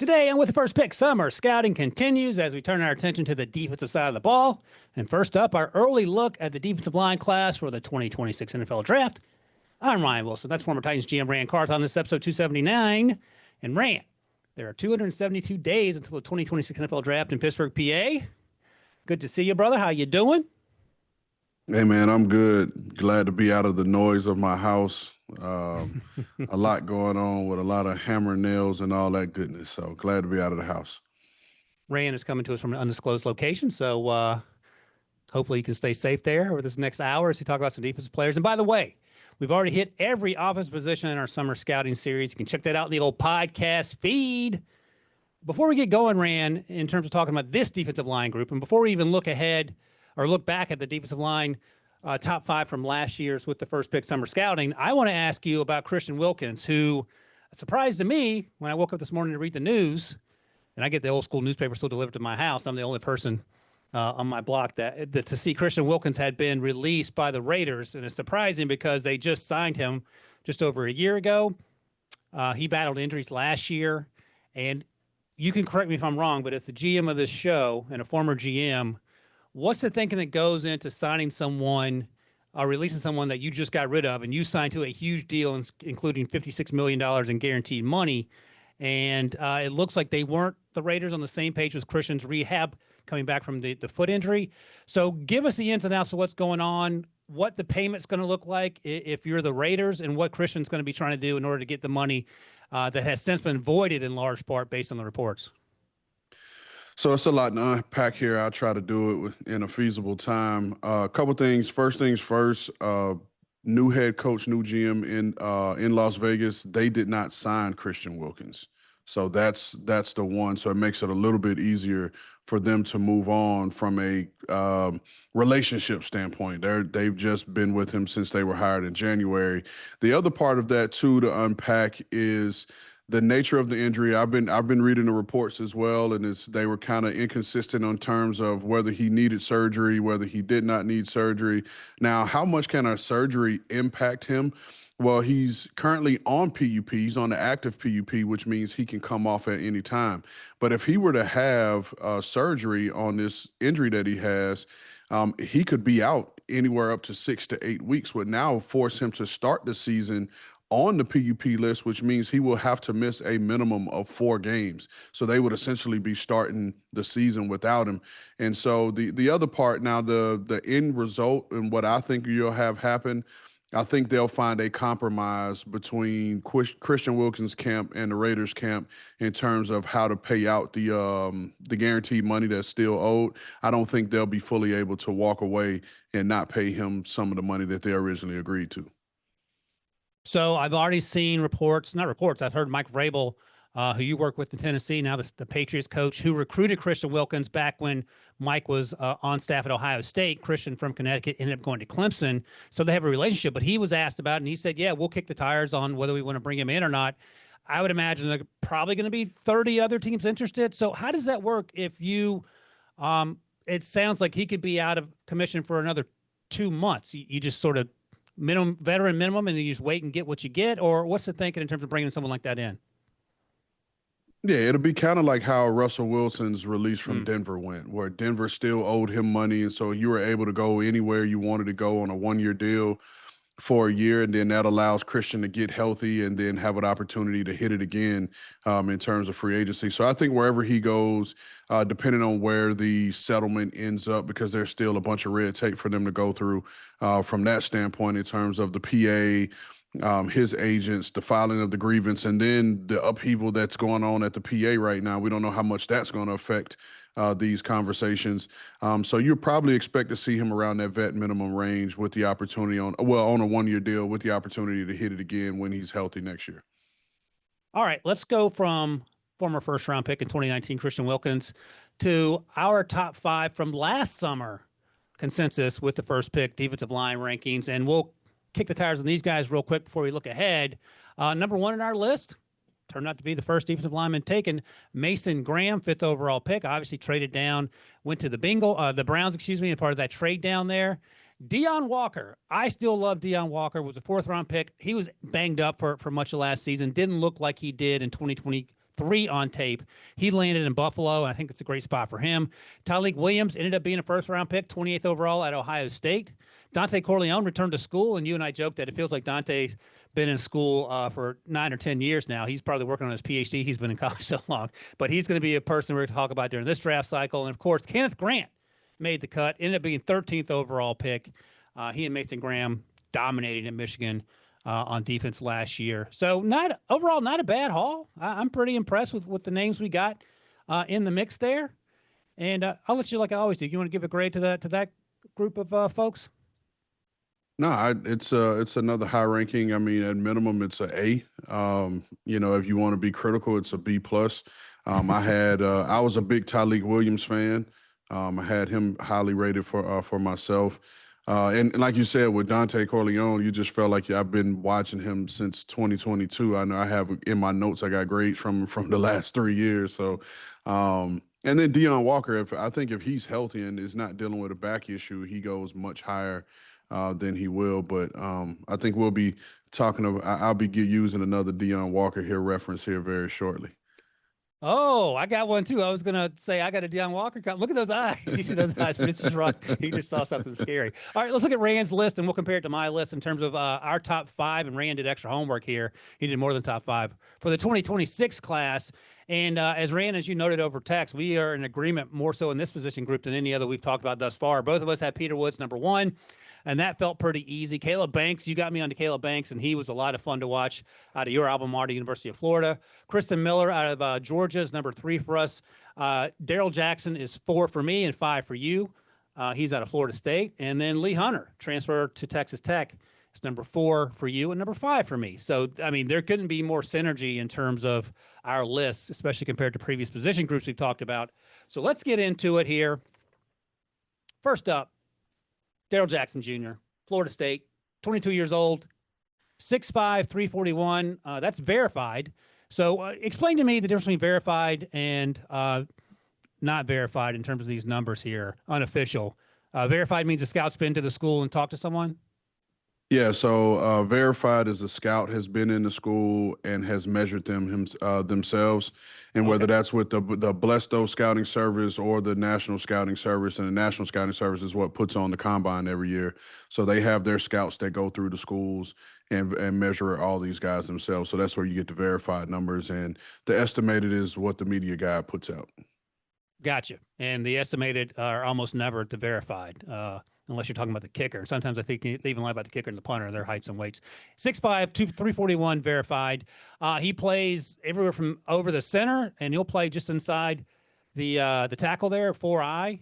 Today, on With the First Pick, summer scouting continues as we turn our attention to the defensive side of the ball. And first up, our early look at the defensive line class for the 2026 NFL Draft. I'm Ryan Wilson. That's former Titans GM Ran Carthon. This is episode 279. And Ran, there are 272 days until the 2026 NFL Draft in Pittsburgh, PA. Good to see you, brother. How you doing? Hey, man, I'm good. Glad to be out of the noise of my house. A lot going on with a lot of hammer nails and all that goodness. So glad to be out of the house. Ran is coming to us from an undisclosed location, so hopefully you can stay safe there over this next hour as we talk about some defensive players. And by the way, we've already hit every offensive position in our summer scouting series. You can check that out in the old podcast feed. Before we get going, Ran, in terms of talking about this defensive line group, and before we even look ahead or look back at the defensive line top five from last year's With the First Pick summer scouting, I want to ask you about Christen Wilkins, who surprised to me when I woke up this morning to read the news, and I get the old school newspaper still delivered to my house. I'm the only person on my block that to see Christen Wilkins had been released by the Raiders, and it's surprising because they just signed him just over a year ago. He battled injuries last year, and you can correct me if I'm wrong, but as the GM of this show and a former GM, what's the thinking that goes into signing someone or releasing someone that you just got rid of and you signed to a huge deal, including $56 million in guaranteed money? And it looks like they weren't, the Raiders, on the same page with Christian's rehab coming back from the foot injury. So give us the ins and outs of what's going on, what the payment's going to look like if you're the Raiders, and what Christian's going to be trying to do in order to get the money that has since been voided in large part based on the reports. So it's a lot to unpack here. I'll try to do it in a feasible time. A couple things. First things first, new head coach, new GM in Las Vegas. They did not sign Christen Wilkins. So that's the one. So it makes it a little bit easier for them to move on from a relationship standpoint. They've just been with him since they were hired in January. The other part of that, too, to unpack is the nature of the injury. I've been reading the reports as well, and they were kind of inconsistent on terms of whether he needed surgery, whether he did not need surgery. Now, how much can a surgery impact him? Well, he's currently on PUP. He's on the active PUP, which means he can come off at any time. But if he were to have surgery on this injury that he has, he could be out anywhere up to 6 to 8 weeks, would now force him to start the season on the PUP list, which means he will have to miss a minimum of 4 games. So they would essentially be starting the season without him. And so the other part now, the end result and what I think you'll have happen, I think they'll find a compromise between Christen Wilkins' camp and the Raiders' camp in terms of how to pay out the guaranteed money that's still owed. I don't think they'll be fully able to walk away and not pay him some of the money that they originally agreed to. So I've already seen I've heard Mike Vrabel, who you work with in Tennessee, now the Patriots coach, who recruited Christen Wilkins back when Mike was on staff at Ohio State. Christian from Connecticut ended up going to Clemson, so they have a relationship. But he was asked about it, and he said, yeah, we'll kick the tires on whether we want to bring him in or not. I would imagine there are probably going to be 30 other teams interested. So how does that work if you it sounds like he could be out of commission for another 2 months. You just sort of veteran minimum, and then you just wait and get what you get? Or what's the thinking in terms of bringing someone like that in? Yeah, it'll be kind of like how Russell Wilson's release from Denver went, where Denver still owed him money, and so you were able to go anywhere you wanted to go on a 1-year deal for a year, and then that allows Christian to get healthy and then have an opportunity to hit it again in terms of free agency. So I think wherever he goes, depending on where the settlement ends up, because there's still a bunch of red tape for them to go through from that standpoint in terms of the PA, his agents, the filing of the grievance, and then the upheaval that's going on at the PA right now. We don't know how much that's going to affect these conversations. So you'll probably expect to see him around that vet minimum range with the opportunity on a 1-year deal with the opportunity to hit it again when he's healthy next year. All right, let's go from former first-round pick in 2019, Christen Wilkins, to our top 5 from last summer consensus with the first pick defensive line rankings. And we'll kick the tires on these guys real quick before we look ahead. Number 1 on our list turned out to be the first defensive lineman taken, Mason Graham, 5th overall pick, obviously traded down, went to the Browns, and part of that trade down there. Deion Walker, I still love Deion Walker, was a 4th round pick. He was banged up for much of last season, didn't look like he did in 2020, 3 on tape. He landed in Buffalo, and I think it's a great spot for him. Tyleik Williams ended up being a first-round pick, 28th overall at Ohio State. Dante Corleone returned to school, and you and I joked that it feels like Dante's been in school for 9 or 10 years now. He's probably working on his PhD. He's been in college so long. But he's going to be a person we're going to talk about during this draft cycle. And, of course, Kenneth Grant made the cut, ended up being 13th overall pick. He and Mason Graham dominated in Michigan on defense last year. So not a bad haul. I'm pretty impressed with the names we got in the mix there. And I'll let you, like I always do. You want to give a grade to that group of folks? No, it's another high ranking. I mean, at minimum, it's a A. If you want to be critical, it's a B plus. I was a big Tyleik Williams fan. I had him highly rated for myself. And like you said, with Dante Corleone, you just felt like I've been watching him since 2022. I know I have in my notes, I got grades from the last 3 years. So, and then Deion Walker, I think if he's healthy and is not dealing with a back issue, he goes much higher than he will. But I think we'll be talking about, I'll be using another Deion Walker here reference here very shortly. Oh, I got one too. I was going to say I got a Deion Walker. Look at those eyes. You see those eyes? This is right. He just saw something scary. All right, let's look at Rand's list, and we'll compare it to my list in terms of our top 5. And Rand did extra homework here. He did more than top 5 for the 2026 class. And as Rand, as you noted over text, we are in agreement more so in this position group than any other we've talked about thus far. Both of us had Peter Woods number 1. And that felt pretty easy. Caleb Banks, you got me onto Caleb Banks, and he was a lot of fun to watch out of your alma mater, University of Florida. Christen Miller out of Georgia is number 3 for us. Darrell Jackson is 4 for me and 5 for you. He's out of Florida State. And then Lee Hunter, transfer to Texas Tech, is number 4 for you and number 5 for me. So, I mean, there couldn't be more synergy in terms of our lists, especially compared to previous position groups we've talked about. So let's get into it here. First up, Darrell Jackson Jr., Florida State, 22 years old, 6'5", 341. That's verified. So explain to me the difference between verified and not verified in terms of these numbers here, unofficial. Verified means a scout's been to the school and talked to someone? Yeah, so verified is a scout has been in the school and has measured themselves, and whether that's with the Blesto Scouting Service or the National Scouting Service, and the National Scouting Service is what puts on the combine every year. So they have their scouts that go through the schools and measure all these guys themselves. So that's where you get the verified numbers, and the estimated is what the media guide puts out. Gotcha. And the estimated are almost never the verified. Unless you're talking about the kicker. Sometimes I think they even lie about the kicker and the punter, their heights and weights. 6'5", 341 verified. He plays everywhere from over the center, and he'll play just inside the tackle there, 4I.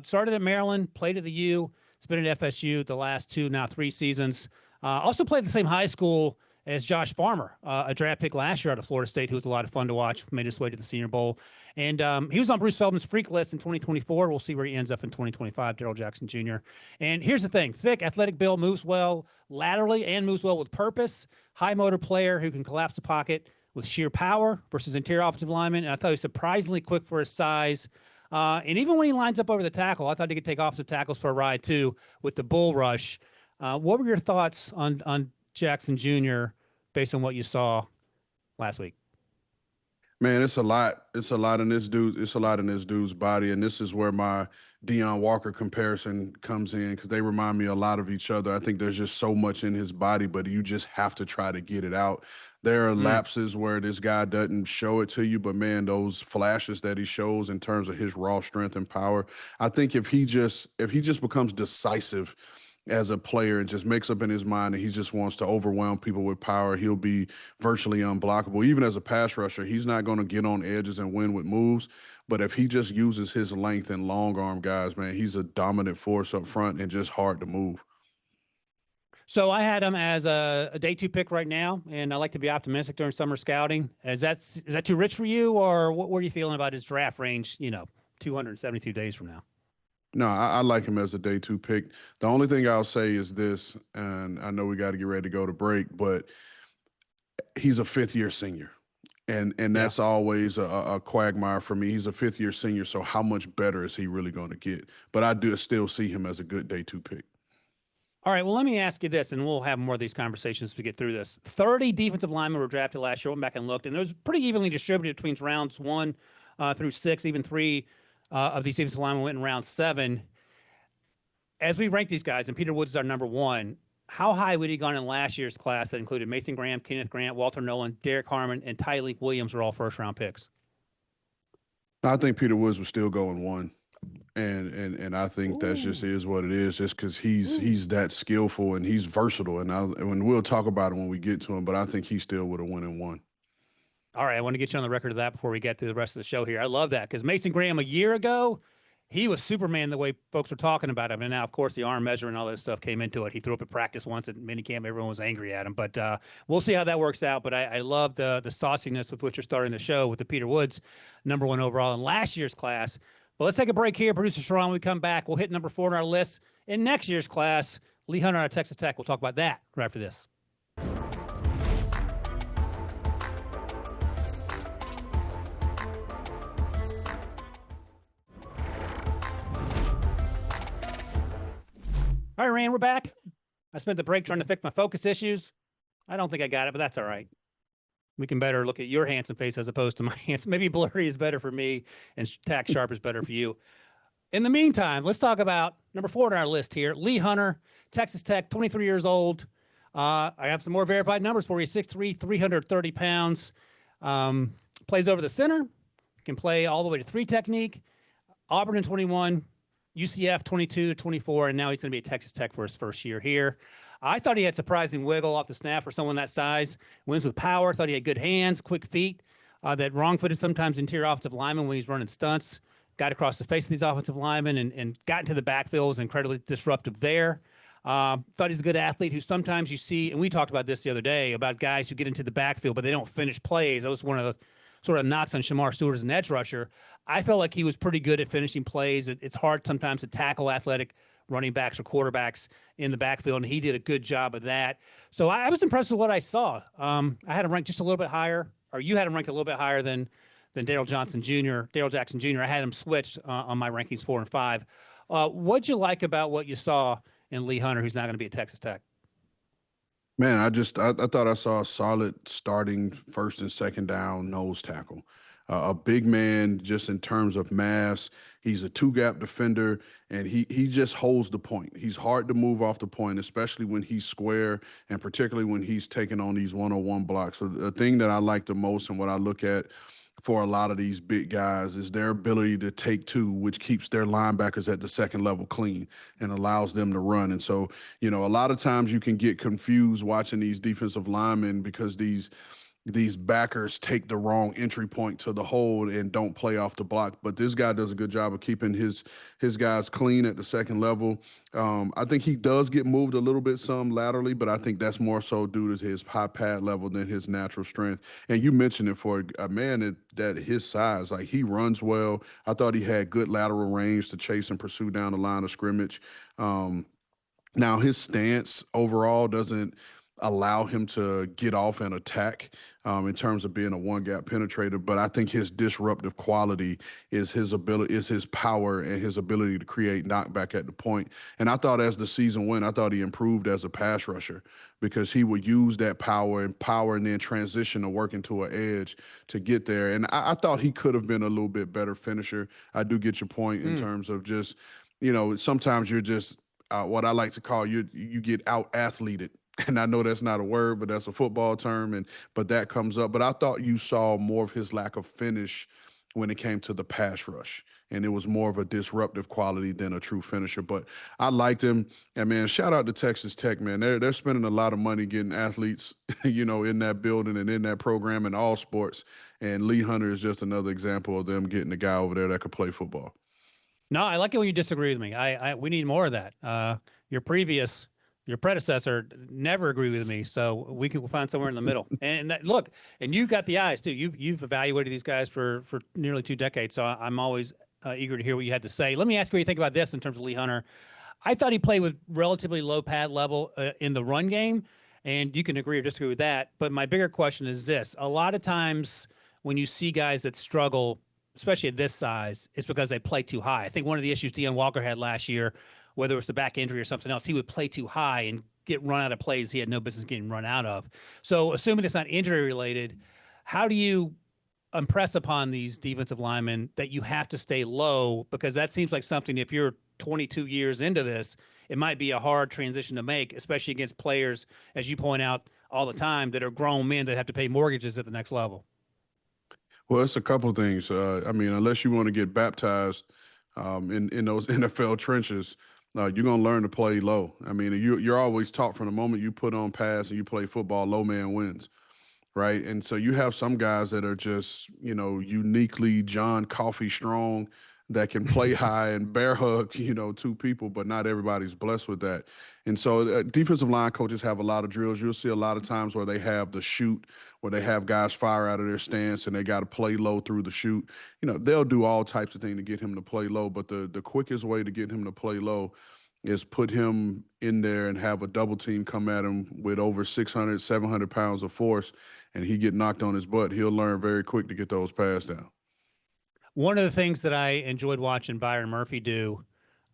Started at Maryland, played at the U. He's been at FSU the last 3 seasons. Also played at the same high school as Josh Farmer, a draft pick last year out of Florida State, who was a lot of fun to watch, made his way to the Senior Bowl. And he was on Bruce Feldman's freak list in 2024. We'll see where he ends up in 2025, Darrell Jackson Jr. And here's the thing. Thick, athletic build, moves well laterally and moves well with purpose. High motor player who can collapse the pocket with sheer power versus interior offensive lineman. And I thought he was surprisingly quick for his size. And even when he lines up over the tackle, I thought he could take offensive tackles for a ride, too, with the bull rush. What were your thoughts on Jackson Jr. based on what you saw last week? Man, it's a lot. It's a lot in this dude. It's a lot in this dude's body, and this is where my Deion Walker comparison comes in, because they remind me a lot of each other. I think there's just so much in his body, but you just have to try to get it out. There are lapses where this guy doesn't show it to you, but man, those flashes that he shows in terms of his raw strength and power, I think if he just becomes decisive as a player and just makes up in his mind and he just wants to overwhelm people with power, he'll be virtually unblockable. Even as a pass rusher, he's not going to get on edges and win with moves. But if he just uses his length and long arm guys, man, he's a dominant force up front and just hard to move. So I had him as a day 2 pick right now, and I like to be optimistic during summer scouting. Is that too rich for you, or what are you feeling about his draft range, 272 days from now? No, I like him as a day 2 pick. The only thing I'll say is this, and I know we got to get ready to go to break, but he's a 5th-year senior, and that's always a quagmire for me. He's a 5th-year senior, so how much better is he really going to get? But I do still see him as a good day 2 pick. All right, well, let me ask you this, and we'll have more of these conversations as we get through this. 30 defensive linemen were drafted last year. Went back and looked, and it was pretty evenly distributed between rounds 1 through 6. Even 3 of these defensive linemen went in round 7. As we rank these guys, and Peter Woods is our number 1, how high would he gone in last year's class that included Mason Graham, Kenneth Grant, Walter Nolan, Derek Harmon, and Tyleek Williams were all first-round picks? I think Peter Woods was still going 1. And I think that just is what it is, just because he's that skillful and he's versatile. And we'll talk about it when we get to him, but I think he still would have went in 1. All right, I want to get you on the record of that before we get through the rest of the show here. I love that because Mason Graham a year ago, he was Superman the way folks were talking about him. And now, of course, the arm measure and all that stuff came into it. He threw up at practice once at minicamp. Everyone was angry at him. But we'll see how that works out. But I love the sauciness with which you're starting the show with the Peter Woods, number 1 overall in last year's class. But let's take a break here. Producer Sharon, when we come back, we'll hit number 4 on our list in next year's class. Lee Hunter out of Texas Tech. We'll talk about that right after this. All right, Rand, we're back. I spent the break trying to fix my focus issues. I don't think I got it, but that's all right. We can better look at your handsome face as opposed to my handsome. Maybe blurry is better for me and tack sharp is better for you. In the meantime, let's talk about number 4 on our list here. Lee Hunter, Texas Tech, 23 years old. I have some more verified numbers for you. 6'3", 330 pounds. Plays over the center. Can play all the way to 3 technique. Auburn in 21. UCF 22 to 24, and now he's going to be at Texas Tech for his first year here. I thought he had surprising wiggle off the snap for someone that size. Wins with power. Thought he had good hands, quick feet. That wrong-footed sometimes interior offensive lineman when he's running stunts. Got across the face of these offensive linemen and got into the backfield. Was incredibly disruptive there. Thought he's a good athlete who sometimes you see, and we talked about this the other day, about guys who get into the backfield, but they don't finish plays. That was one of the sort of knocks on Shamar Stewart as an edge rusher. I felt like he was pretty good at finishing plays. It's hard sometimes to tackle athletic running backs or quarterbacks in the backfield, and he did a good job of that. So I was impressed with what I saw. I had him ranked just a little bit higher, or you had him ranked a little bit higher than Darrell Jackson Jr. I had him switched on my rankings 4 and 5. What'd you like about what you saw in Lee Hunter, who's not going to be at Texas Tech? Man, I thought I saw a solid starting first and second down nose tackle. A big man just in terms of mass. He's a 2-gap defender, and he just holds the point. He's hard to move off the point, especially when he's square and particularly when he's taking on these one-on-one blocks. So the thing that I like the most and what I look at for a lot of these big guys is their ability to take 2, which keeps their linebackers at the second level clean and allows them to run. And so, a lot of times you can get confused watching these defensive linemen because these backers take the wrong entry point to the hold and don't play off the block. But this guy does a good job of keeping his guys clean at the second level. I think he does get moved a little bit some laterally, but I think that's more so due to his high pad level than his natural strength. And you mentioned it, for a man that his size, like, he runs well. I thought he had good lateral range to chase and pursue down the line of scrimmage. Now his stance overall doesn't allow him to get off and attack in terms of being a 1-gap penetrator. But I think his disruptive quality is his power and his ability to create knockback at the point. And I thought as the season went, I thought he improved as a pass rusher because he would use that power and then transition to work into an edge to get there. And I thought he could have been a little bit better finisher. I do get your point in terms of just, sometimes you're just what I like to call you get out-athleted. And I know that's not a word, but that's a football term, but that comes up. But I thought you saw more of his lack of finish when it came to the pass rush, and it was more of a disruptive quality than a true finisher. But I liked him, and man, shout out to Texas Tech, man. They're spending a lot of money getting athletes, in that building and in that program in all sports. And Lee Hunter is just another example of them getting a guy over there that could play football. No, I like it when you disagree with me. We need more of that. Your predecessor never agreed with me, so we can find somewhere in the middle. And look, and you've got the eyes too. You've evaluated these guys for nearly 2 decades, so I'm always eager to hear what you had to say. Let me ask you what you think about this in terms of Lee Hunter. I thought he played with relatively low pad level in the run game, and you can agree or disagree with that. But my bigger question is this: a lot of times when you see guys that struggle, especially at this size, it's because they play too high. I think one of the issues Deion Walker had last year whether it was the back injury or something else, he would play too high and get run out of plays he had no business getting run out of. So, assuming it's not injury related, how do you impress upon these defensive linemen that you have to stay low? Because that seems like something, if you're 22 years into this, it might be a hard transition to make, especially against players, as you point out all the time, that are grown men that have to pay mortgages at the next level. Well, it's a couple of things. I mean, unless you want to get baptized in those NFL trenches, you're gonna learn to play low. I mean, you're always taught from the moment you put on pass and you play football, low man wins, right? And so you have some guys that are just, uniquely John Coffey strong that can play high and bear hug, two people, but not everybody's blessed with that. And so defensive line coaches have a lot of drills. You'll see a lot of times where they have the shoot, where they have guys fire out of their stance and they got to play low through the shoot. They'll do all types of things to get him to play low, but the quickest way to get him to play low is put him in there and have a double team come at him with over 600, 700 pounds of force, and he get knocked on his butt. He'll learn very quick to get those pass down. One of the things that I enjoyed watching Byron Murphy do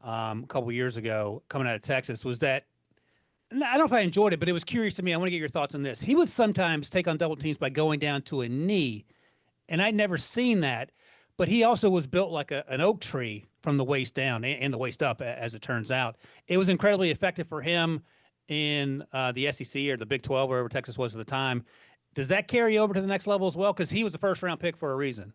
a couple years ago coming out of Texas was that, I don't know if I enjoyed it, but it was curious to me. I want to get your thoughts on this. He would sometimes take on double teams by going down to a knee, and I'd never seen that. But he also was built like an oak tree from the waist down and the waist up, as it turns out. It was incredibly effective for him in the SEC or the Big 12, wherever Texas was at the time. Does that carry over to the next level as well? Because he was a first-round pick for a reason.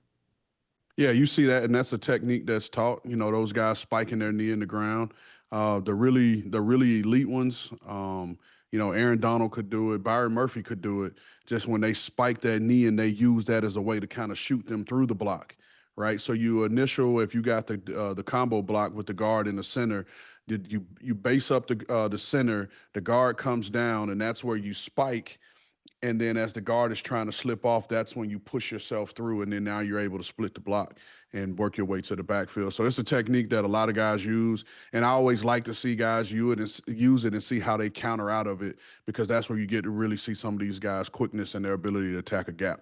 Yeah, you see that, and that's a technique that's taught. Those guys spiking their knee in the ground. The really elite ones, Aaron Donald could do it. Byron Murphy could do it. Just when they spike that knee and they use that as a way to kind of shoot them through the block, right? So if you got the combo block with the guard in the center, you base up the center, the guard comes down, and that's where you spike. And then as the guard is trying to slip off, that's when you push yourself through, and then now you're able to split the block and work your way to the backfield. So it's a technique that a lot of guys use, and I always like to see guys use it and see how they counter out of it, because that's where you get to really see some of these guys' quickness and their ability to attack a gap.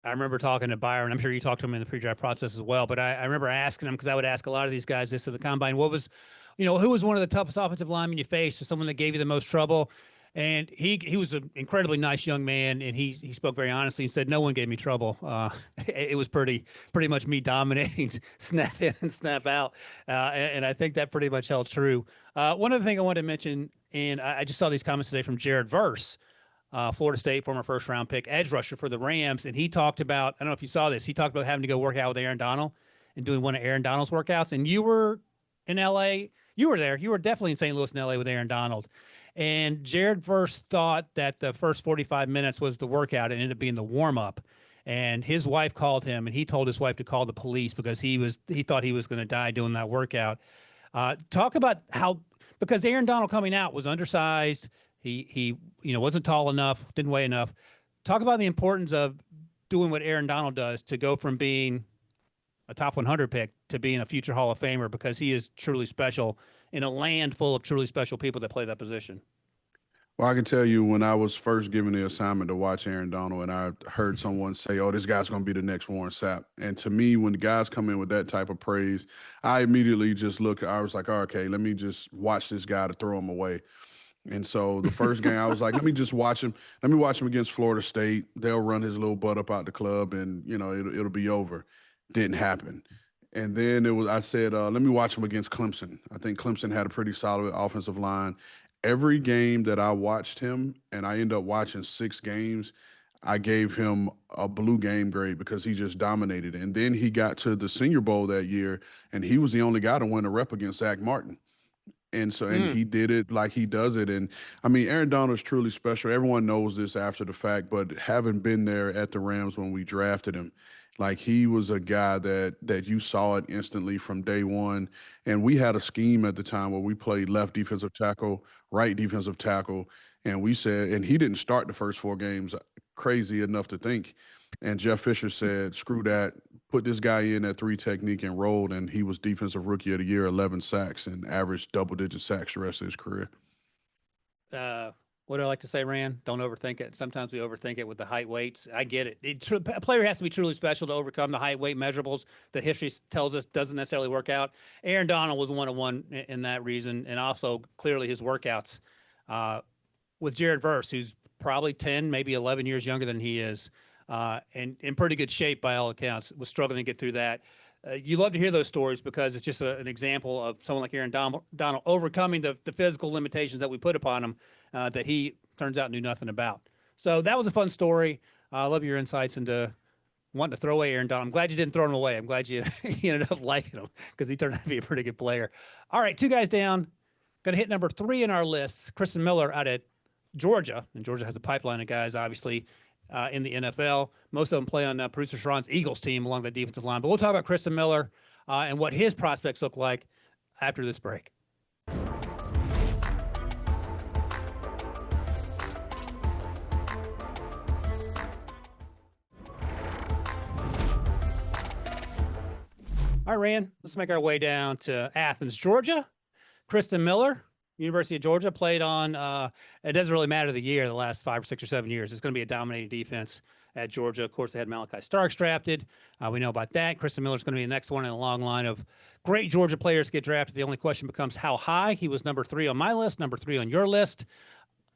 I remember talking to Byron. I'm sure you talked to him in the pre-draft process as well, but I remember asking him, because I would ask a lot of these guys this at the combine, who was one of the toughest offensive linemen you faced, or someone that gave you the most trouble? And he was an incredibly nice young man, and he spoke very honestly and said, no one gave me trouble. It was pretty much me dominating, snap in and snap out. And I think that pretty much held true. One other thing I wanted to mention, and I just saw these comments today from Jared Verse, Florida State, former first-round pick, edge rusher for the Rams, and he talked about, I don't know if you saw this, he talked about having to go work out with Aaron Donald and doing one of Aaron Donald's workouts. And you were in L.A., you were there, you were definitely in St. Louis and L.A. with Aaron Donald. And Jared Verse thought that the first 45 minutes was the workout and ended up being the warm-up. And his wife called him, and he told his wife to call the police because he thought he was going to die doing that workout. Talk about how, because Aaron Donald coming out was undersized, he wasn't tall enough, didn't weigh enough. Talk about the importance of doing what Aaron Donald does to go from being a top 100 pick to being a future Hall of Famer, because he is truly special in a land full of truly special people that play that position. Well, I can tell you, when I was first given the assignment to watch Aaron Donald, and I heard someone say, oh, this guy's going to be the next Warren Sapp. And to me, when the guys come in with that type of praise, I immediately just I was like, oh, okay, let me just watch this guy to throw him away. And so the first game, I was like, let me just watch him. Let me watch him against Florida State. They'll run his little butt up out the club, and, it'll be over. Didn't happen. And then I said, let me watch him against Clemson. I think Clemson had a pretty solid offensive line. Every game that I watched him, and I ended up watching 6 games, I gave him a blue game grade because he just dominated. And then he got to the Senior Bowl that year, and he was the only guy to win a rep against Zach Martin. And so, and he did it like he does it. And I mean, Aaron Donald is truly special. Everyone knows this after the fact, but having been there at the Rams when we drafted him, like, he was a guy that you saw it instantly from day one. And we had a scheme at the time where we played left defensive tackle, right defensive tackle. And we said, and he didn't start the first 4 games, crazy enough to think. And Jeff Fisher said, screw that, put this guy in at 3 technique and rolled. And he was defensive rookie of the year, 11 sacks, and averaged double-digit sacks the rest of his career. What do I like to say, Ran? Don't overthink it. Sometimes we overthink it with the height weights. I get it. A player has to be truly special to overcome the height weight measurables that history tells us doesn't necessarily work out. Aaron Donald was 1-1 in that reason, and also clearly his workouts with Jared Verse, who's probably 10, maybe 11 years younger than he is, and in pretty good shape by all accounts, was struggling to get through that. You love to hear those stories because it's just an example of someone like Aaron Donald overcoming the physical limitations that we put upon him that he turns out knew nothing about. So that was a fun story. I love your insights into wanting to throw away Aaron Donald. I'm glad you didn't throw him away. I'm glad you, you ended up liking him because he turned out to be a pretty good player. All right, 2 guys down. Going to hit number 3 in our list, Christen Miller out at Georgia. And Georgia has a pipeline of guys, obviously, in the NFL. Most of them play on producer Sharon's Eagles team along the defensive line. But we'll talk about Christen Miller and what his prospects look like after this break. All right, Ran, let's make our way down to Athens, Georgia. Christen Miller, University of Georgia, played on, it doesn't really matter the year, the last 5 or 6 or 7 years. It's going to be a dominating defense at Georgia. Of course, they had Malachi Starks drafted. We know about that. Christen Miller is going to be the next one in a long line of great Georgia players get drafted. The only question becomes how high. He was number 3 on my list, number 3 on your list.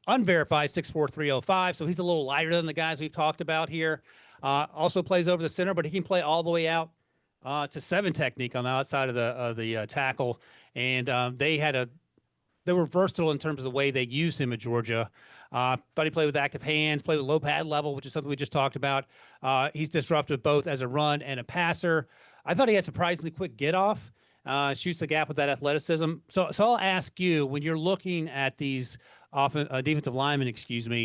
Unverified, 6'4", 305. So he's a little lighter than the guys we've talked about here. Also plays over the center, but he can play all the way out to 7 technique on the outside of the tackle. And they were versatile in terms of the way they used him at Georgia. Thought he played with active hands, played with low pad level, which is something we just talked about. He's disruptive both as a run and a passer. I thought he had surprisingly quick get off, shoots the gap with that athleticism. So I'll ask you, when you're looking at these defensive linemen,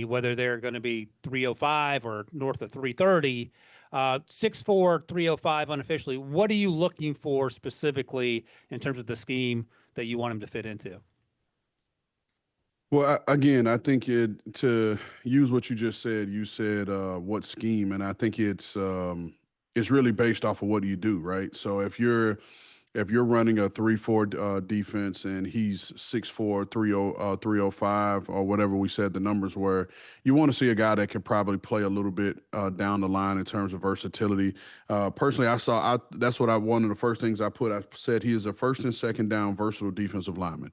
whether they're going to be 305 or north of 330, 6'4", 305 unofficially, what are you looking for specifically in terms of the scheme that you want him to fit into? Well, again, I think to use what you just said, you said what scheme, and I think it's really based off of what you do, right? So if you're running a 3-4 defense and he's 6'4", 305 or whatever we said the numbers were, you want to see a guy that can probably play a little bit down the line in terms of versatility. Personally, that's what one of the first things I said he is a first and second down versatile defensive lineman.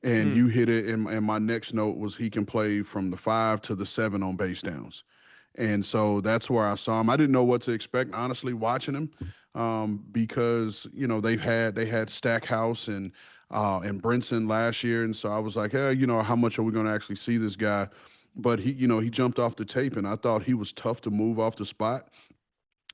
And you hit it, and my next note was he can play from the 5 to the 7 on base downs. And so that's where I saw him. I didn't know what to expect, honestly, watching him, because they had Stackhouse and Brinson last year, and so I was like, hey, how much are we going to actually see this guy? But he jumped off the tape, and I thought he was tough to move off the spot.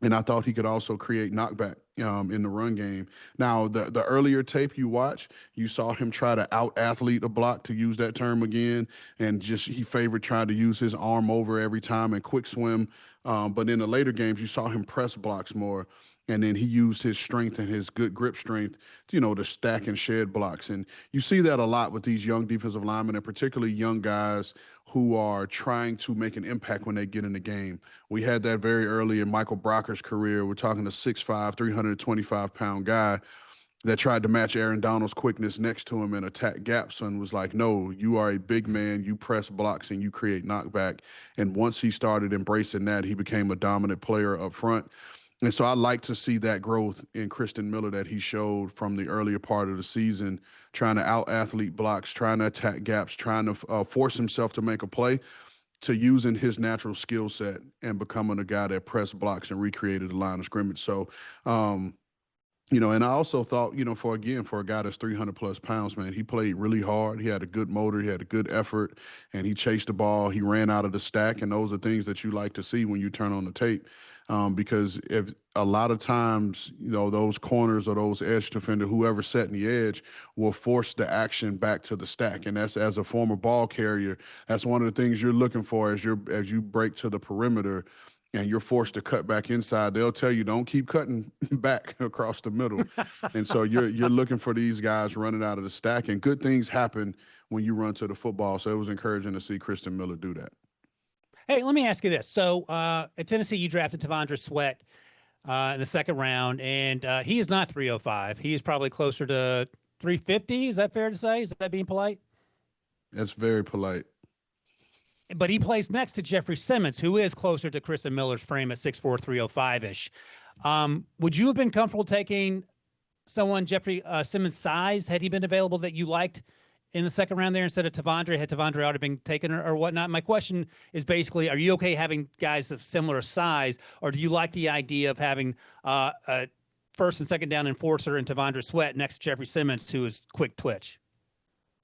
And I thought he could also create knockback in the run game. Now, the earlier tape you watch, you saw him try to out-athlete a block, to use that term again, and he favored trying to use his arm over every time and quick swim. But in the later games, you saw him press blocks more, and then he used his strength and his good grip strength, to stack and shed blocks. And you see that a lot with these young defensive linemen, and particularly young guys who are trying to make an impact when they get in the game. We had that very early in Michael Brocker's career. We're talking a 6'5", 325-pound guy that tried to match Aaron Donald's quickness next to him and attack gaps, and was like, no, you are a big man, you press blocks, and you create knockback. And once he started embracing that, he became a dominant player up front. And so I like to see that growth in Christen Miller that he showed from the earlier part of the season, trying to out-athlete blocks, trying to attack gaps, trying to force himself to make a play, to using his natural skill set and becoming a guy that pressed blocks and recreated the line of scrimmage. So, and I also thought, for a guy that's 300-plus pounds, man, he played really hard. He had a good motor. He had a good effort, and he chased the ball. He ran out of the stack, and those are things that you like to see when you turn on the tape. Because if a lot of times, those corners or those edge defender, whoever setting the edge, will force the action back to the stack. And that's, as a former ball carrier, that's one of the things you're looking for as you break to the perimeter and you're forced to cut back inside. They'll tell you, don't keep cutting back across the middle. And so you're looking for these guys running out of the stack, and good things happen when you run to the football. So it was encouraging to see Christen Miller do that. Hey, let me ask you this. So at Tennessee, you drafted Tavondre Sweat in the second round, and he is not 305. He is probably closer to 350. Is that fair to say? Is that being polite? That's very polite. but he plays next to Jeffrey Simmons, who is closer to Christen Miller's frame at 6'4", 305-ish. Would you have been comfortable taking someone Jeffrey Simmons' size had he been available that you liked in the second round there instead of Tavondre? Had Tavondre already been taken or whatnot? My question is basically, are you okay having guys of similar size, or do you like the idea of having a first and second down enforcer and Tavondre Sweat next to Jeffrey Simmons, who is quick twitch?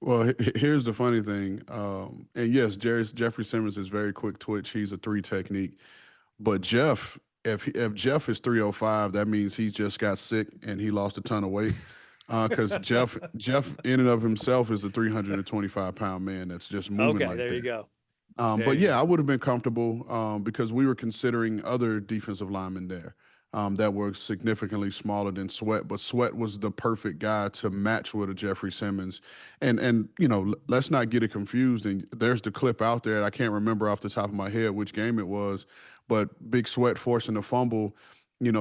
Well, here's the funny thing. And yes, Jeffrey Simmons is very quick twitch. He's a 3 technique. But Jeff, if Jeff is 305, that means he just got sick and he lost a ton of weight. Because Jeff in and of himself is a 325-pound man that's just moving like that. Okay, there you go. But yeah, I would have been comfortable because we were considering other defensive linemen there that were significantly smaller than Sweat, but Sweat was the perfect guy to match with a Jeffrey Simmons. And let's not get it confused. And there's the clip out there. I can't remember off the top of my head which game it was, but Big Sweat forcing a fumble,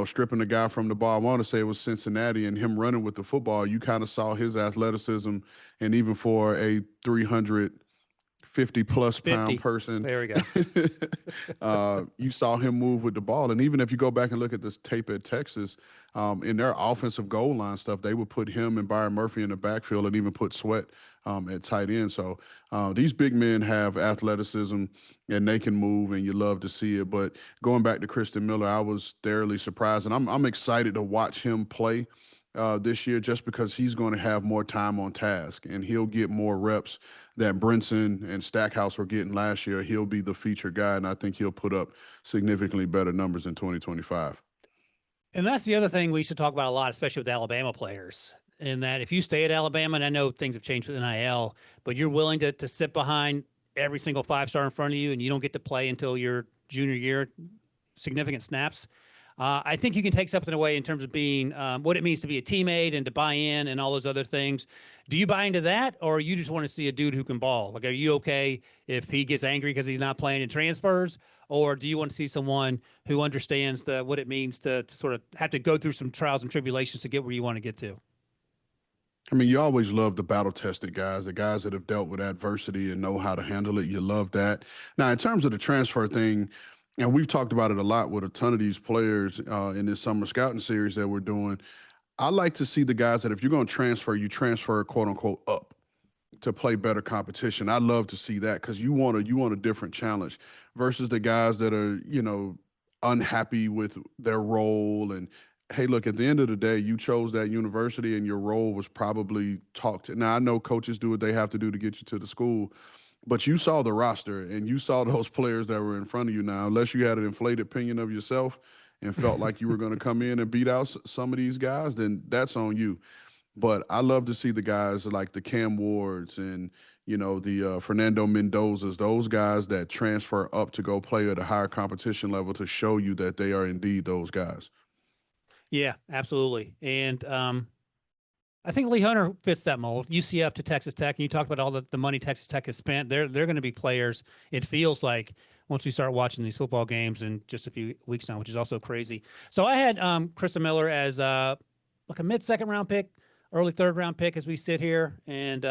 stripping the guy from the ball. I want to say it was Cincinnati, and him running with the football. You kind of saw his athleticism, and even for a 350-plus pound person, there we go. you saw him move with the ball. And even if you go back and look at this tape at Texas, in their offensive goal line stuff, they would put him and Byron Murphy in the backfield and even put Sweat at tight end. So these big men have athleticism and they can move, and you love to see it. But going back to Christen Miller, I was thoroughly surprised, and I'm excited to watch him play this year just because he's going to have more time on task and he'll get more reps that Brinson and Stackhouse were getting last year. He'll be the featured guy, and I think he'll put up significantly better numbers in 2025. And that's the other thing we should talk about a lot, especially with Alabama players, in that if you stay at Alabama, and I know things have changed with NIL, but you're willing to sit behind every single 5-star in front of you and you don't get to play until your junior year, significant snaps. I think you can take something away in terms of being what it means to be a teammate and to buy in and all those other things. Do you buy into that, or you just want to see a dude who can ball? Like, are you okay if he gets angry because he's not playing in transfers, or do you want to see someone who understands what it means to sort of have to go through some trials and tribulations to get where you want to get to? I mean, you always love the battle-tested guys, the guys that have dealt with adversity and know how to handle it. You love that. Now, in terms of the transfer thing, and we've talked about it a lot with a ton of these players in this summer scouting series that we're doing. I like to see the guys that if you're going to transfer, you transfer quote unquote up to play better competition. I love to see that because you want a different challenge versus the guys that are, unhappy with their role. And hey, look, at the end of the day, you chose that university and your role was probably talked to. Now I know coaches do what they have to do to get you to the school, but you saw the roster and you saw those players that were in front of you now, unless you had an inflated opinion of yourself and felt like you were going to come in and beat out some of these guys, then that's on you. But I love to see the guys like the Cam Wards and, the Fernando Mendozas, those guys that transfer up to go play at a higher competition level to show you that they are indeed those guys. Yeah, absolutely. And I think Lee Hunter fits that mold. UCF to Texas Tech, and you talked about all the money Texas Tech has spent. They're going to be players, it feels like, once we start watching these football games in just a few weeks now, which is also crazy. So I had Christen Miller as like a mid-second round pick, early third round pick as we sit here, and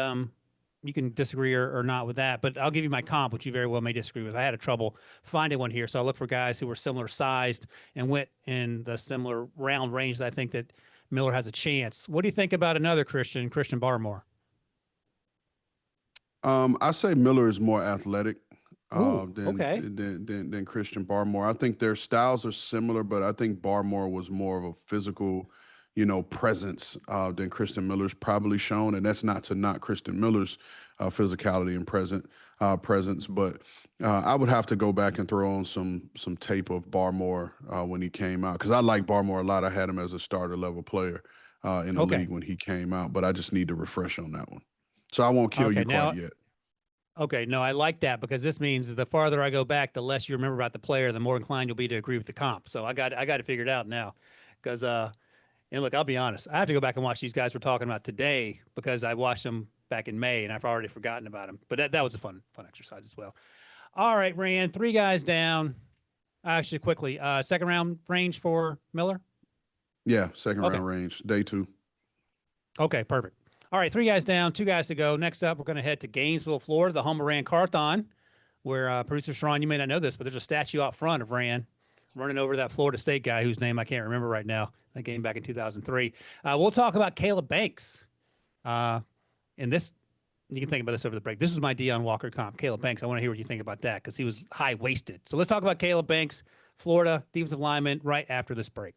you can disagree or not with that, but I'll give you my comp, which you very well may disagree with. I had trouble finding one here, so I looked for guys who were similar sized and went in the similar round range that I think that Miller has a chance. What do you think about another Christian Barmore? I say Miller is more athletic than than Christian Barmore. I think their styles are similar, but I think Barmore was more of a physical, presence than Christen Miller's probably shown. And that's not to knock Christen Miller's physicality and presence, but I would have to go back and throw on some tape of Barmore when he came out, because I like Barmore a lot. I had him as a starter level player in the league when he came out, but I just need to refresh on that one. So I won't kill you quite yet. Okay, no, I like that, because this means the farther I go back, the less you remember about the player, the more inclined you'll be to agree with the comp. So I got it figured out now, because and look, I'll be honest, I have to go back and watch these guys we're talking about today because I watched them back in May and I've already forgotten about them. But that was a fun exercise as well. All right, Ran, 3 guys down. Actually, quickly, second round range for Miller? Yeah, second round range, day 2. Okay, perfect. All right, 3 guys down, 2 guys to go. Next up, we're going to head to Gainesville, Florida, the home of Ran Carthon, where producer Sharon, you may not know this, but there's a statue out front of Ran running over that Florida State guy whose name I can't remember right now. That game back in 2003. We'll talk about Caleb Banks. And this, you can think about this over the break. This is my Deion Walker comp. Caleb Banks, I want to hear what you think about that because he was high-waisted. So let's talk about Caleb Banks, Florida defensive lineman, right after this break.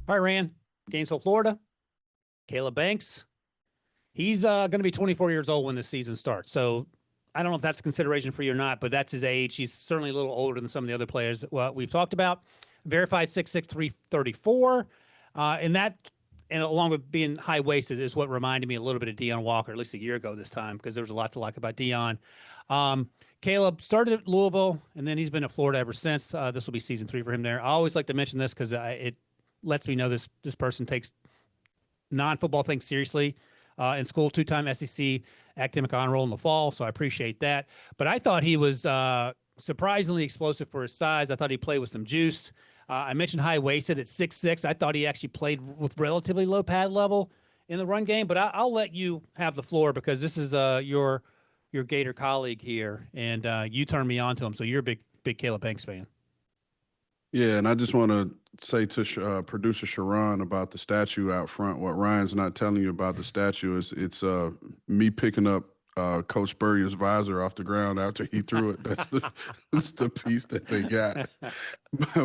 All right, Ran, Gainesville, Florida. Caleb Banks. He's going to be 24 years old when this season starts. So I don't know if that's a consideration for you or not, but that's his age. He's certainly a little older than some of the other players that we've talked about. Verified 6'6", 334. And along with being high-waisted is what reminded me a little bit of Deion Walker, at least a year ago this time, because there was a lot to like about Deion. Caleb started at Louisville, and then he's been at Florida ever since. This will be season 3 for him there. I always like to mention this because it lets me know this person takes non-football things seriously in school, 2-time SEC academic honor roll in the fall, so I appreciate that. But I thought he was surprisingly explosive for his size. I thought he played with some juice. I mentioned high-waisted at 6'6". I thought he actually played with relatively low pad level in the run game, but I'll let you have the floor because this is your Gator colleague here, and you turned me on to him, so you're a big Caleb Banks fan. Yeah, and I just want to say to producer Sharon about the statue out front. What Ryan's not telling you about the statue is it's me picking up Coach Spurrier's visor off the ground after he threw it. That's the piece that they got.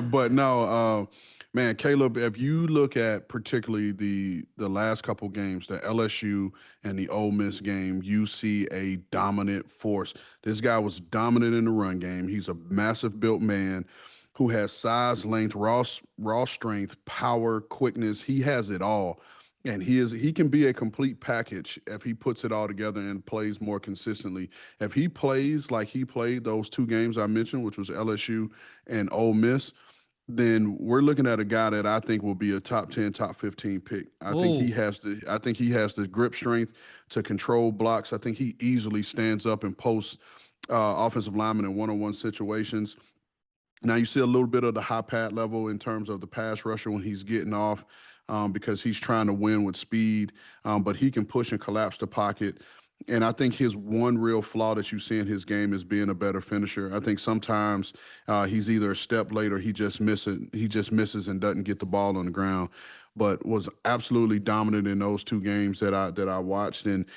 But no, man, Caleb, if you look at particularly the last couple games, the LSU and the Ole Miss game, you see a dominant force. This guy was dominant in the run game. He's a massive built man who has size, length, raw strength, power, quickness. He has it all. And he can be a complete package if he puts it all together and plays more consistently. If he plays like he played those 2 games I mentioned, which was LSU and Ole Miss, then we're looking at a guy that I think will be a top 10, top 15 pick. I think he has the grip strength to control blocks. I think he easily stands up and posts offensive linemen in one-on-one situations. Now you see a little bit of the high pad level in terms of the pass rusher when he's getting off because he's trying to win with speed, but he can push and collapse the pocket. And I think his one real flaw that you see in his game is being a better finisher. I think sometimes he's either a step late or he just misses and doesn't get the ball on the ground. But was absolutely dominant in those 2 games that I watched. And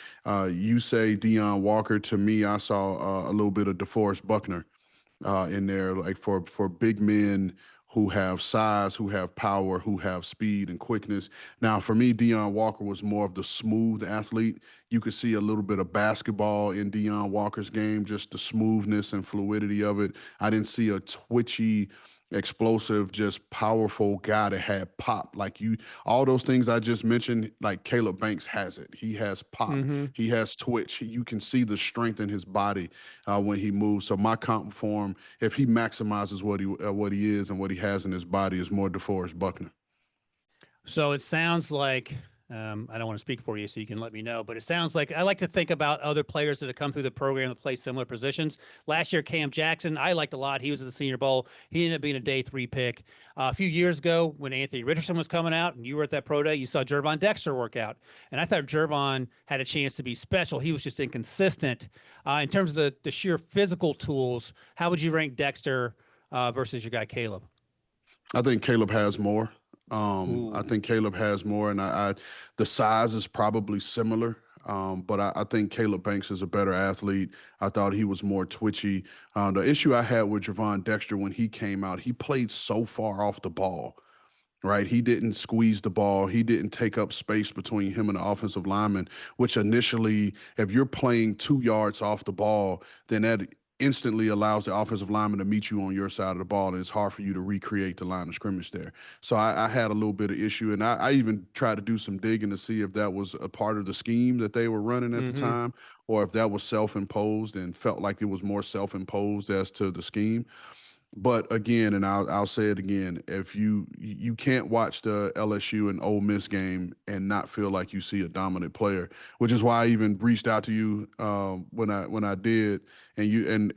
you say Deion Walker, to me, I saw a little bit of DeForest Buckner in there, like for big men who have size, who have power, who have speed and quickness. Now, for me, Deion Walker was more of the smooth athlete. You could see a little bit of basketball in Deion Walker's game, just the smoothness and fluidity of it. I didn't see a twitchy, explosive, just powerful guy that had pop. All those things I just mentioned, like Caleb Banks has it. He has pop. Mm-hmm. He has twitch. You can see the strength in his body when he moves. So my comp for him, if he maximizes what he is and what he has in his body, is more DeForest Buckner. So it sounds like I don't want to speak for you, so you can let me know. But it sounds like I like to think about other players that have come through the program that play similar positions. Last year, Cam Jackson, I liked a lot. He was at the Senior Bowl. He ended up being a day 3 pick. A few years ago, when Anthony Richardson was coming out and you were at that pro day, you saw Jervon Dexter work out. And I thought Jervon had a chance to be special. He was just inconsistent. In terms of the sheer physical tools, how would you rank Dexter versus your guy Caleb? I think Caleb has more. I think Caleb has more, and the size is probably similar, but I think Caleb Banks is a better athlete. I thought he was more twitchy. The issue I had with Jervon Dexter when he came out, he played so far off the ball, right? He didn't squeeze the ball. He didn't take up space between him and the offensive lineman, which initially, if you're playing 2 yards off the ball, then that instantly allows the offensive lineman to meet you on your side of the ball, and it's hard for you to recreate the line of scrimmage there. So I had a little bit of issue, and I even tried to do some digging to see if that was a part of the scheme that they were running at the time, or if that was self-imposed, and felt like it was more self-imposed as to the scheme. But again, and I'll say it again, if you can't watch the LSU and Ole Miss game and not feel like you see a dominant player, which is why I even reached out to you when I did, and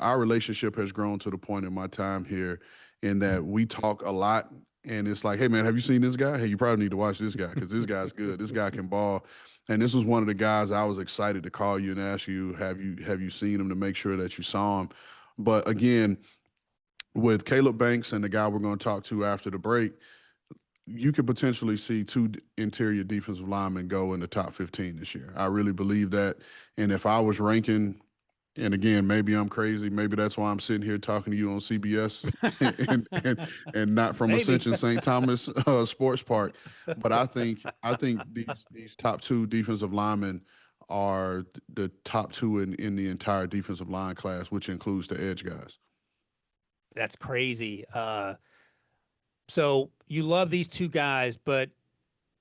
our relationship has grown to the point in my time here in that we talk a lot. And it's like, hey, man, have you seen this guy? Hey, you probably need to watch this guy because this guy's good. This guy can ball. And this was one of the guys I was excited to call you and ask you, have you seen him, to make sure that you saw him. But again, with Caleb Banks and the guy we're going to talk to after the break, you could potentially see two interior defensive linemen go in the top 15 this year. I really believe that. And if I was ranking, and again, maybe I'm crazy. Maybe that's why I'm sitting here talking to you on CBS and not from Ascension St. Thomas Sports Park. But I think these top two defensive linemen are the top two in the entire defensive line class, which includes the edge guys. That's crazy. So you love these two guys, but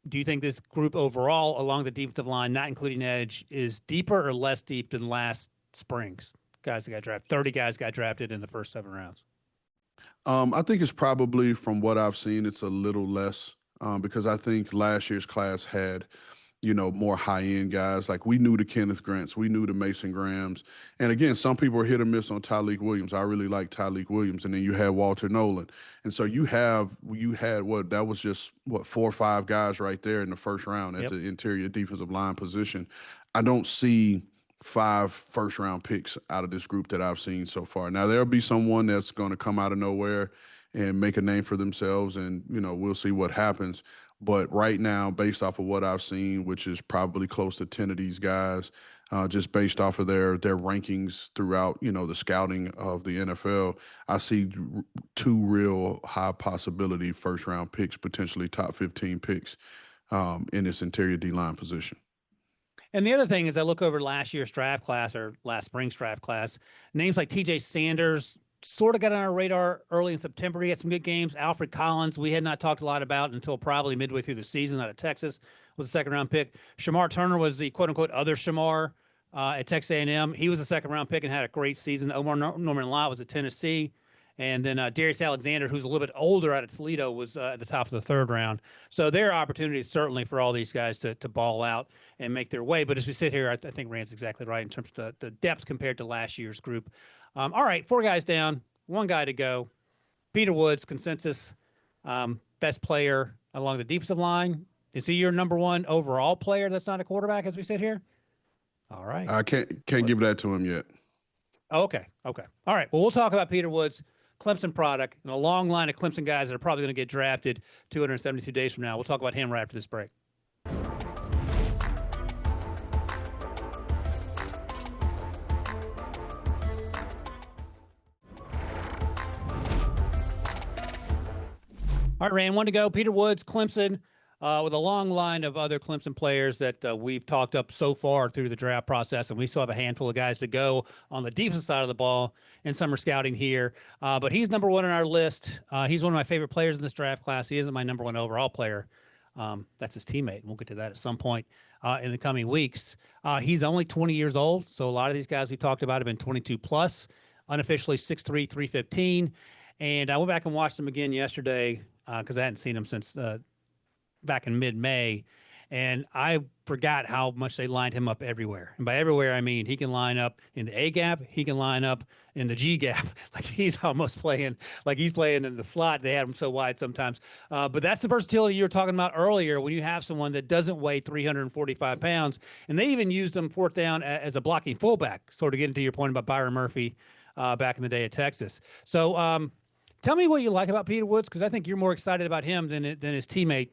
do you think this group overall along the defensive line, not including edge, is deeper or less deep than last spring's guys that got drafted? 30 guys got drafted in the first 7 rounds. I think it's probably, from what I've seen, it's a little less because I think last year's class had, more high-end guys. Like, we knew the Kenneth Grants, we knew the Mason Grahams. And again, some people are hit or miss on Tyleik Williams. I really like Tyleik Williams. And then you had Walter Nolan. And so you had that was just 4 or 5 guys right there in the first round at the interior defensive line position. I don't see 5 first-round picks out of this group that I've seen so far. Now, there'll be someone that's going to come out of nowhere and make a name for themselves, and, we'll see what happens. But right now, based off of what I've seen, which is probably close to 10 of these guys, just based off of their rankings throughout, the scouting of the NFL, I see 2 real high possibility first-round picks, potentially top 15 picks in this interior D-line position. And the other thing is, I look over last year's draft class, or last spring's draft class, names like TJ Sanders sort of got on our radar early in September. He had some good games. Alfred Collins, we had not talked a lot about until probably midway through the season, out of Texas, was a 2nd-round pick. Shamar Turner was the quote-unquote other Shamar at Texas A&M. He was a 2nd-round pick and had a great season. Omar Norman Lott was at Tennessee. And then Darius Alexander, who's a little bit older, out of Toledo, was at the top of the 3rd round. So there are opportunities certainly for all these guys to ball out and make their way. But as we sit here, I think Rand's exactly right in terms of the depth compared to last year's group. All right, 4 guys down, 1 guy to go. Peter Woods, consensus, best player along the defensive line. Is he your number 1 overall player that's not a quarterback as we sit here? All right. I can't give that to him yet. Okay. All right, well, we'll talk about Peter Woods, Clemson product, and a long line of Clemson guys that are probably going to get drafted 272 days from now. We'll talk about him right after this break. All right, Rand, 1 to go. Peter Woods, Clemson, with a long line of other Clemson players that we've talked up so far through the draft process, and we still have a handful of guys to go on the defensive side of the ball in summer scouting here. But he's number 1 on our list. He's one of my favorite players in this draft class. He isn't my number 1 overall player. That's his teammate, and we'll get to that at some point in the coming weeks. He's only 20 years old, so a lot of these guys we talked about have been 22 plus, unofficially 6'3", 315. And I went back and watched him again yesterday because I hadn't seen him since back in mid-May, and I forgot how much they lined him up everywhere. And by everywhere, I mean he can line up in the A gap, he can line up in the G gap. Like, he's almost playing like he's playing in the slot. They had him so wide sometimes. But that's the versatility you were talking about earlier when you have someone that doesn't weigh 345 pounds. And they even used him 4th down as a blocking fullback, sort of getting to your point about Byron Murphy back in the day at Texas. So tell me what you like about Peter Woods, because I think you're more excited about him than his teammate,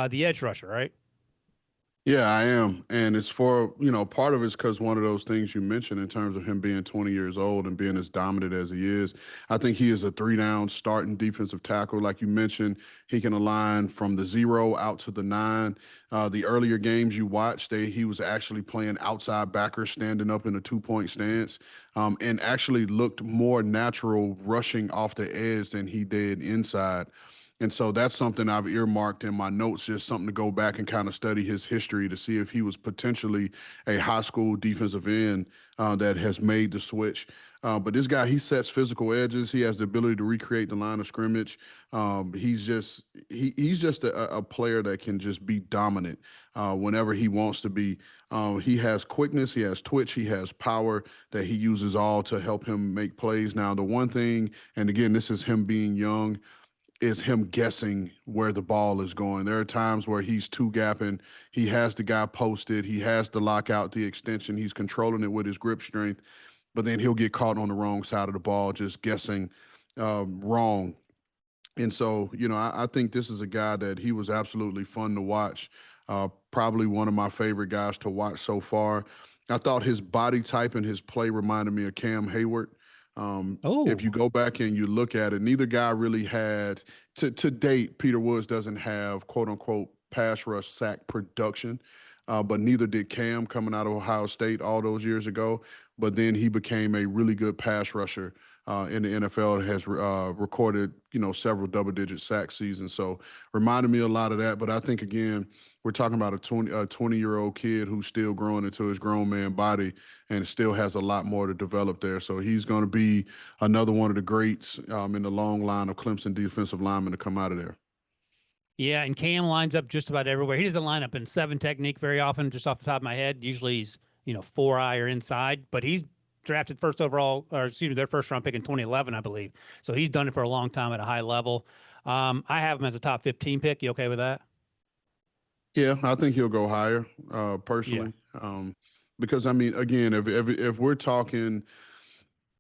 the edge rusher, right? Yeah, I am. And it's for, part of it's because one of those things you mentioned in terms of him being 20 years old and being as dominant as he is. I think he is a 3-down starting defensive tackle. Like you mentioned, he can align from the 0 out to the 9. The earlier games you watched, he was actually playing outside backer, standing up in a 2-point stance, and actually looked more natural rushing off the edge than he did inside. And so that's something I've earmarked in my notes, just something to go back and kind of study his history to see if he was potentially a high school defensive end that has made the switch. But this guy, he sets physical edges. He has the ability to recreate the line of scrimmage. He's just a player that can just be dominant whenever he wants to be. He has quickness, he has twitch, he has power that he uses all to help him make plays. Now, the one thing, and again, this is him being young, is him guessing where the ball is going. There are times where he's two gapping. He has the guy posted. He has the lockout, the extension. He's controlling it with his grip strength, but then he'll get caught on the wrong side of the ball, just guessing wrong. And so, I think this is a guy that he was absolutely fun to watch. Probably one of my favorite guys to watch so far. I thought his body type and his play reminded me of Cam Hayward. If you go back and you look at it, neither guy really had to date. Peter Woods doesn't have quote unquote pass rush sack production, but neither did Cam coming out of Ohio State all those years ago. But then he became a really good pass rusher in the NFL. Has recorded several double-digit sack seasons. So reminded me a lot of that. But I think again, we're talking about a 20-year-old kid who's still growing into his grown man body and still has a lot more to develop there. So he's going to be another one of the greats in the long line of Clemson defensive linemen to come out of there. Yeah, and Cam lines up just about everywhere. He doesn't line up in 7 technique very often, just off the top of my head. Usually he's 4-eye or inside, but he's drafted their first round pick in 2011, I believe. So he's done it for a long time at a high level. I have him as a top 15 pick. You okay with that? Yeah, I think he'll go higher, personally. Yeah. Because again, if we're talking,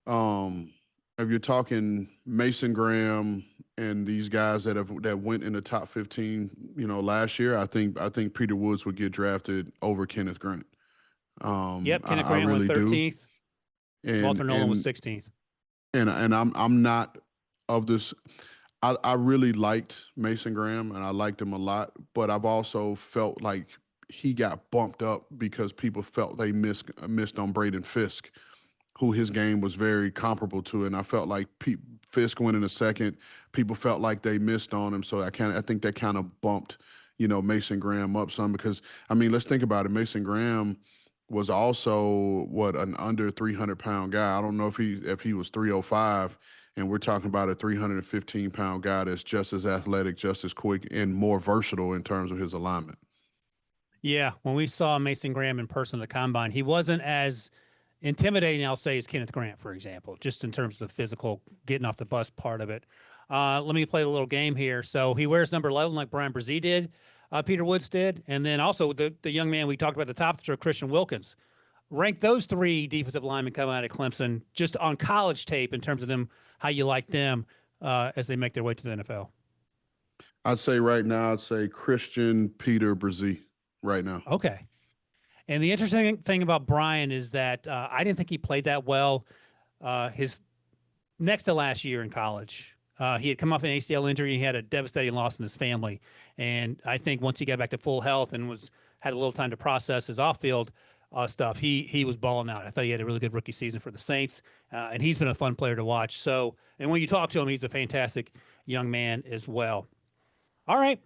if you're talking Mason Graham and these guys that went in the top 15, last year, I think Peter Woods would get drafted over Kenneth Grant. Kenneth Grant really went 13th. And Walter Nolan was 16th. And I'm not of this. I really liked Mason Graham and I liked him a lot, but I've also felt like he got bumped up because people felt they missed on Braden Fisk, who his game was very comparable to. And I felt like Fisk went in a second. People felt like they missed on him. So I think that kind of bumped, Mason Graham up some because, let's think about it. Mason Graham was also an under 300-pound guy. I don't know if he was 305, and we're talking about a 315-pound guy that's just as athletic, just as quick, and more versatile in terms of his alignment. Yeah, when we saw Mason Graham in person at the Combine, he wasn't as intimidating, I'll say, as Kenneth Grant, for example, just in terms of the physical, getting off the bus part of it. Let me play a little game here. So he wears number 11 like Brian Brzee did. Peter Woods did, and then also the young man we talked about at the top, Christen Wilkins. Rank those 3 defensive linemen coming out of Clemson just on college tape in terms of them, how you like them as they make their way to the NFL. I'd say right now, Christen, Peter, Brzee right now. Okay. And the interesting thing about Brian is that I didn't think he played that well his next to last year in college. He had come off an ACL injury. He had a devastating loss in his family. And I think once he got back to full health and had a little time to process his off-field stuff, he was balling out. I thought he had a really good rookie season for the Saints, and he's been a fun player to watch. So, and when you talk to him, he's a fantastic young man as well. All right.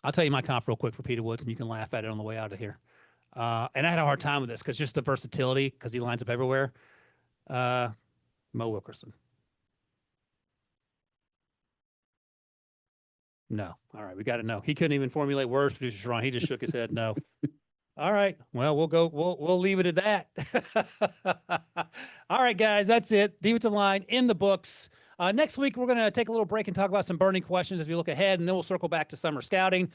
I'll tell you my comp real quick for Peter Woods, and you can laugh at it on the way out of here. And I had a hard time with this because just the versatility, because he lines up everywhere. Mo Wilkerson. No. All right, we got to know. He couldn't even formulate words, producer Sharon. He just shook his head no. All right. Well, we'll leave it at that. All right, guys, that's it. Defensive line in the books. Next week, we're going to take a little break and talk about some burning questions as we look ahead, and then we'll circle back to summer scouting.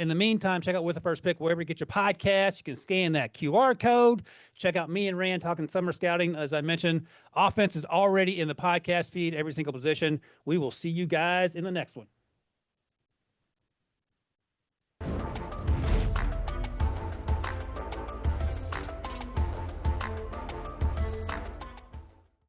In the meantime, check out With the First Pick wherever you get your podcast. You can scan that QR code. Check out me and Ran talking summer scouting. As I mentioned, offense is already in the podcast feed, every single position. We will see you guys in the next one.